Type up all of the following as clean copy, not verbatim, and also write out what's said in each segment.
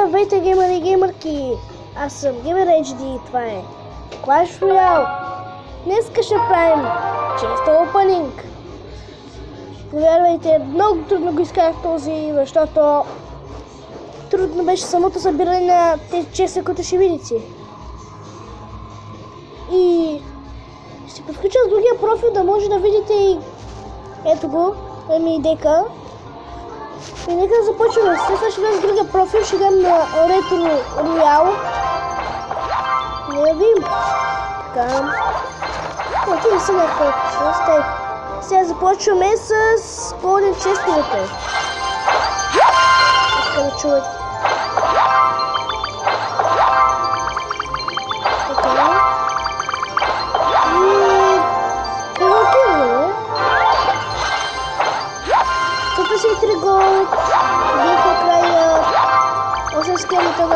Здравейте, геймери и геймърки! Аз съм Gamer HD и това е Clash Royale. Днеска ще правим често опенинг. Повярвайте, много трудно го изкарах този, защото трудно беше самото събиране на тези честа, които ще видите. И ще подключа с другия профил, да може да видите и ето го, ми дека. И нека да започваме. След ще влезе с другия профил, ще дам на Retro Royale. Не видим. Така. Отивам се някакъв. Сега започваме с Golden Chestовете. Така да чуват. Така. И... това отиваме. 153 голд, бяха края, 8 скелетона,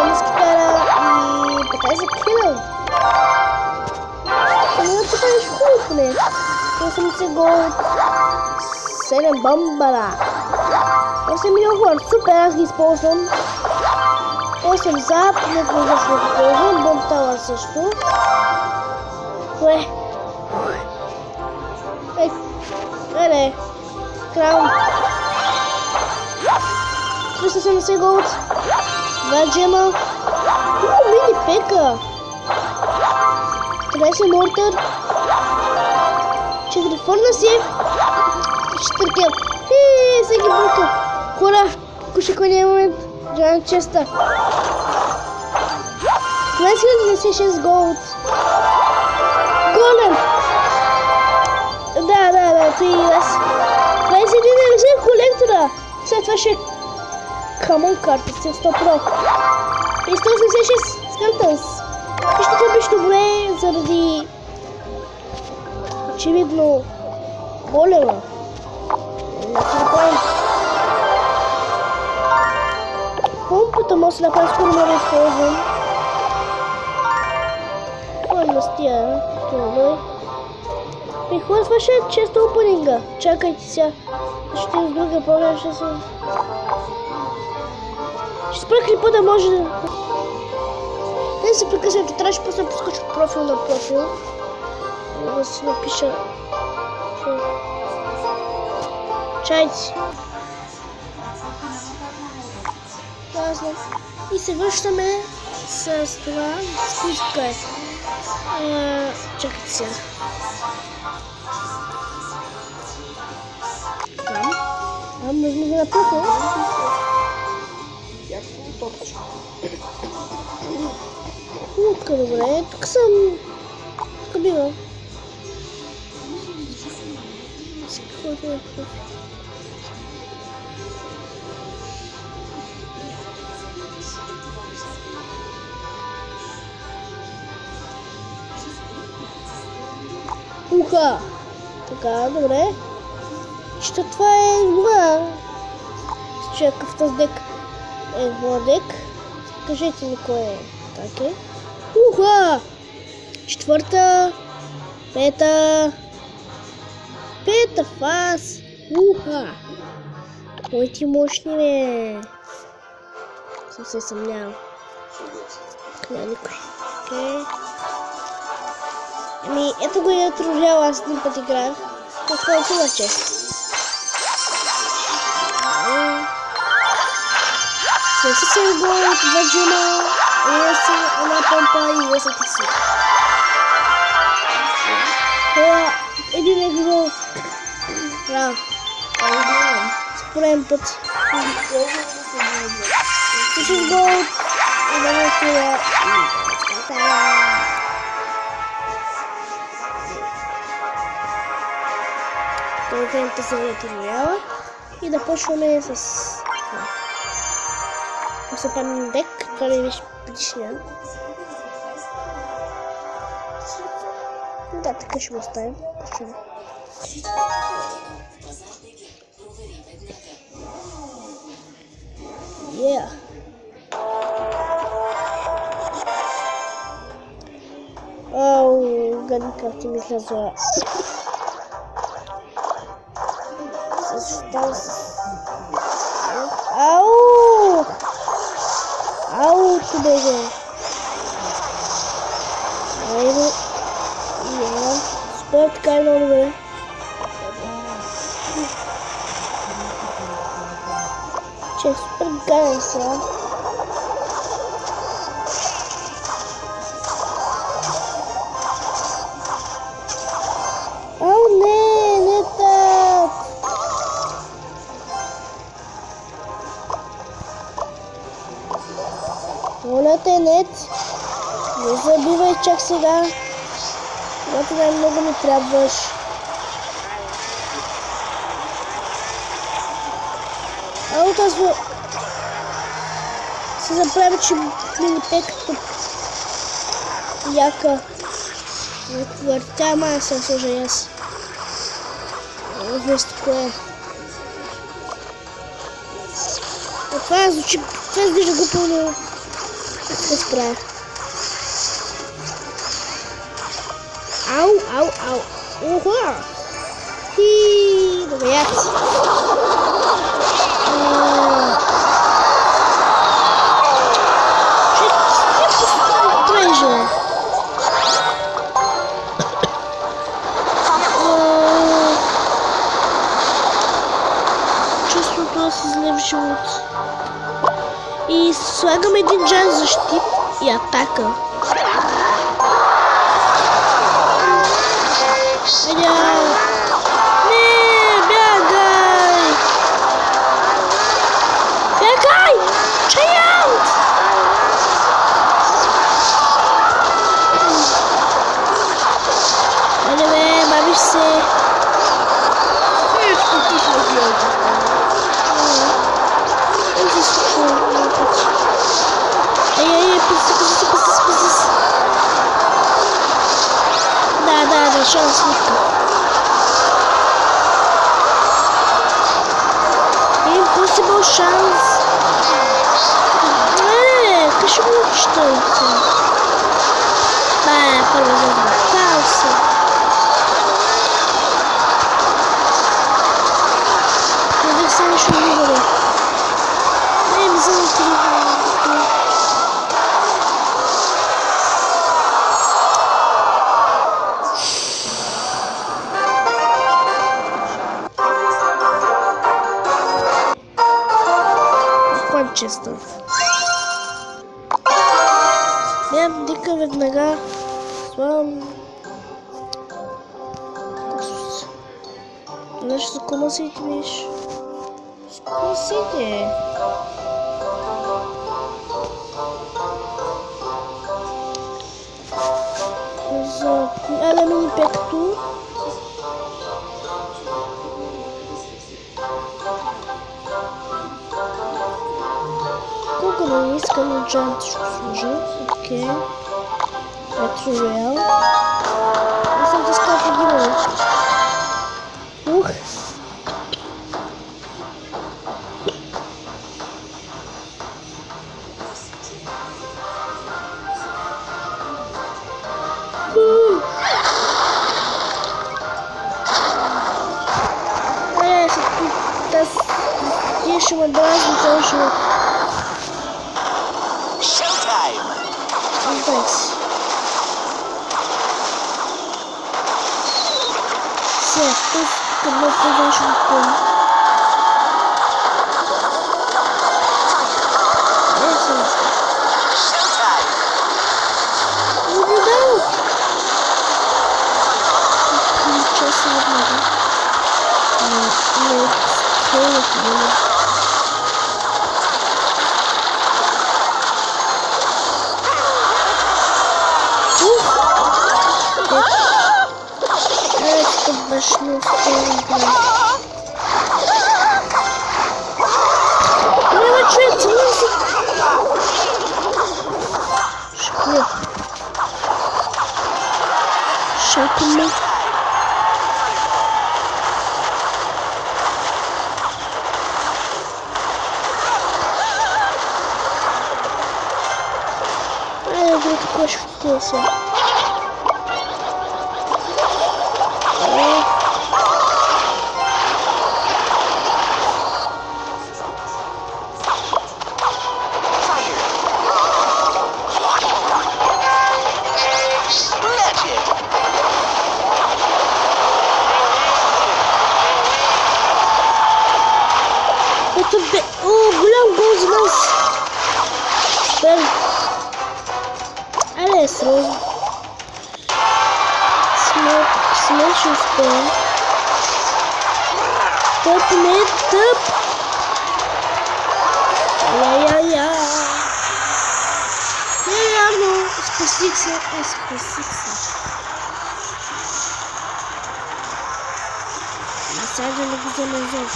1 скитара и 15 кила. Ами да така нещо хубаво поне. 80 голд, 7 бомбара, 8 милион, супер, аз ги използвам. 8 зап, не го защо го ползвам, бомбтала също. Не. Краун. 370 голд. 2 джема. Мини пека. 13 мортър. 4 фърнаси. 4 кил. Всеки бърка. Хора, кушаквания момент. Джана честа. 1296 голд. Голем. Да, той и аз. 21 колектора. След това ще камон карта, 100 про. И 186 скантънс. И ще това беше добре заради очевидно голема. Помпата може да направи скоро да използвам. Това не стия. Това и хора, това ще е често опенинга. Чакайте сега. Ще с друга програма, ще се... Ще спра клипа да може да... Не се прекъсвайте, трябваше просто да поскоча от профил на профил. Да си напиша... Чайте. Да, знам. И се връщаме с това. С куска е. Чакайте сега. Нужно да напусна. Утка, добре. Тук съм. Тук бива. Уха! Така, добре. Що това е моя какъв този дек е моя дек. Кажете ми кой е. Так е. Уха! Четвърта. Пета фаз. Уха! Кой ти мощни бе? Съм се съмнявал. Няма никой. Окей. Ами ето го е трудял, аз един път играх. Какво е това чест? 70 голд, 2 джема, една помпа и 10 си. Това един е гол. Браво. За пореден път. 6 голд и да не това. Това времето се ретроява и да почваме с... Се правим дек, това ми беше предишния. Да, така ще го оставим. Ау, гадни карти ми излязва. Ау! както беге. Айде. Супер, така е много добре. Че е супер гаден сега. Ау, не так! Моля те, нет! Не забивай чак сега! Когато най-много ми трябваш. Ау, тази се забравя, че минипеката яка. Въртя, май съм сложа и аз. Вместо кое. Това звучи, това изглежда глупо, но не се справя. Ау, ау, ау. Уха! Хи, добре, яци. Чувството да се зле в живот. И слагам един джаз защит и атака. Не, бягай! Бягай! Чаянт! Айде бе, бавиш се. Не се случва много пъти. Ей, пъси. Да, шанс сливка. Impossible шанс. Къде го учите? Първо задвъртал се. Не бих се нещо друго. Не, ми за телефона. Честър. Бям дика веднага. Славам. Значи за кома си ти виж. С кома си ти? За... Ела мини пекто. Колко не искам джант ще служа. Окей. Ето реал. Не съм ти скал погибал. Ух. Тия ще ме дразни цял живот. Тhanks. Все, тут как бы продолжим пом. Наблюдаю. Ничего себе надо. Башню сторону. Ну что это? Шкет. Шапина. Я буду такой шутился. Тъпе. О, голям гол за нас. Супер. Айде, сразу. Сме ще успеем. Тъп, не тъп. Ай-яй-яй. Не, реално. Спасих се. Спасих се. А сега да не го замезем.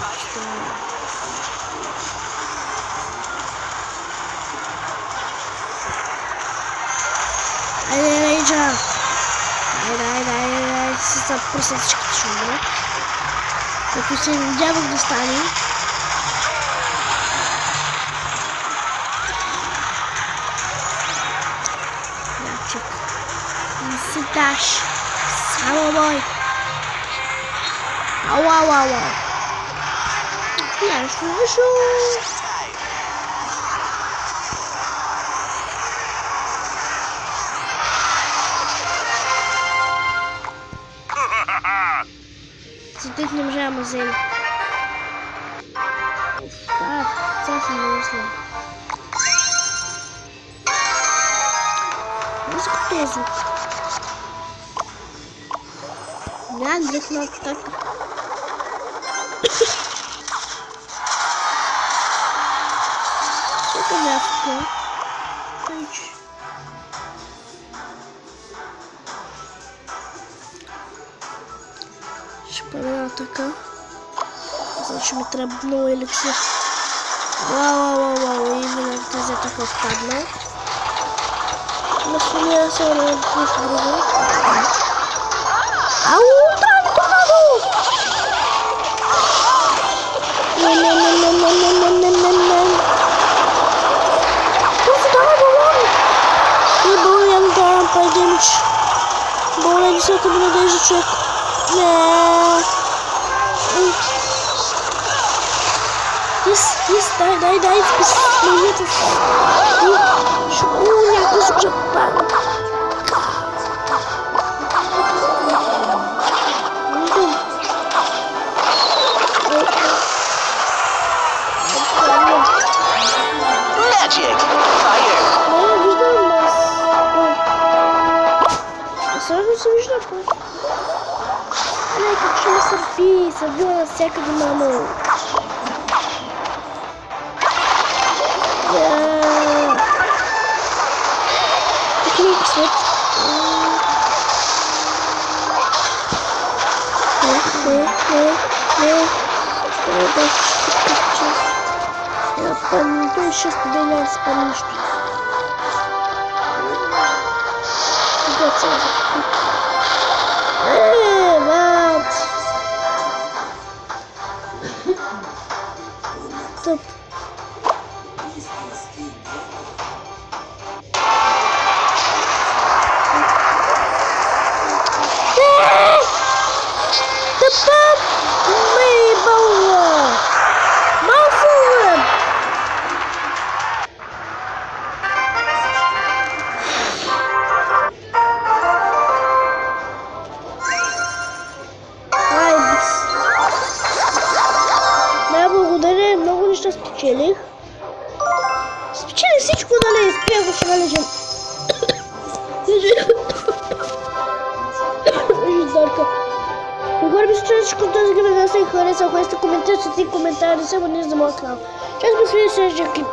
Айде, Рейджа! Айде, си са пръсъчките ще умрат. Като се надявах да стане. Ячек. Не си даш. Само мой. Ау. Нещо вишу. Сетих не можем да вземем. Това съм мисля. Виж като е звук. Нямам дръхна атака. Сука място. Ще правя така. Значи ми трябва много еликсир. Вау. Именно тази атака отпадна. Настоя се на нещо друго. Ау, там торнадо! Не. Просто давай балон! И балон я не давам пай демидж. Балон е десята ми надежда, човек. Не. Yes, дай, смеете се. Някой служа пак. Magic fire. Не, виждам нас. Също се вижда пак. Не, как ще ме сърбила навсякъде, мамо. Такива свет. Той ще споделя с пан нищо. Бат! Тъп. Тъпът! Мейбъл! Малфуър! Благодаря, много неща спечелих. Спечелих всичко, нали? Спрях го, че належам. Жарка. Нагоре ми се чуя всичко този гръб, да се хареса, ако сте коментирате коментари, само не за моят канал. Чакай да се видим следващия клип.